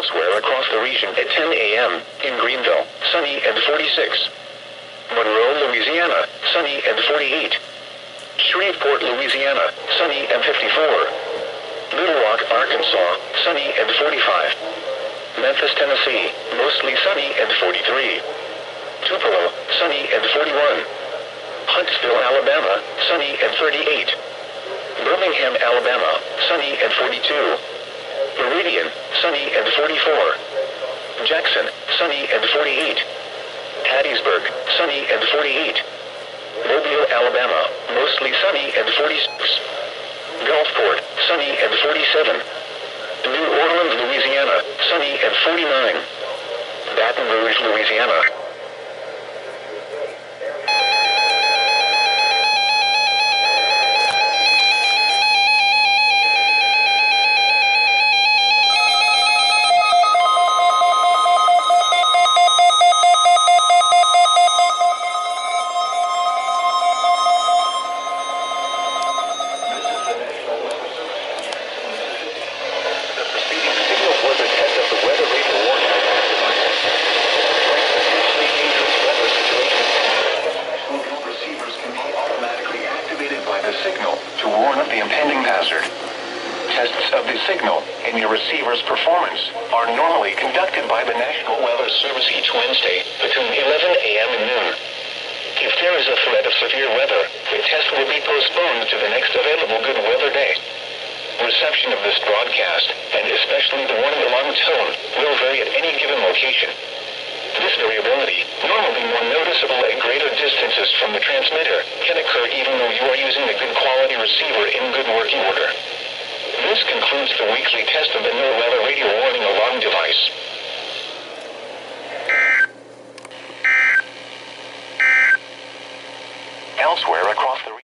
Elsewhere across the region at 10 a.m., in Greenville, sunny and 46. Monroe, Louisiana, sunny and 48. Shreveport, Louisiana, sunny and 54. Little Rock, Arkansas, sunny and 45. Memphis, Tennessee, mostly sunny and 43. Tupelo, sunny and 41. Huntsville, Alabama, sunny and 38. Birmingham, Alabama, sunny and 42. Meridian, sunny and 44. Jackson, sunny and 48. Hattiesburg, sunny and 48. Mobile, Alabama, mostly sunny and 46. Gulfport, sunny and 47. New Orleans, Louisiana, sunny and 49. Baton Rouge, Louisiana. Tests of the signal and your receiver's performance are normally conducted by the National Weather Service each Wednesday between 11 a.m. and noon. If there is a threat of severe weather, the test will be postponed to the next available good weather day. Reception of this broadcast, and especially the warning alarm tone, will vary at any given location. This variability, normally more noticeable at greater distances from the transmitter, can occur even though you are using a good quality receiver in good working order. This concludes the weekly test of the No Weather Radio Warning Alarm device. Elsewhere across the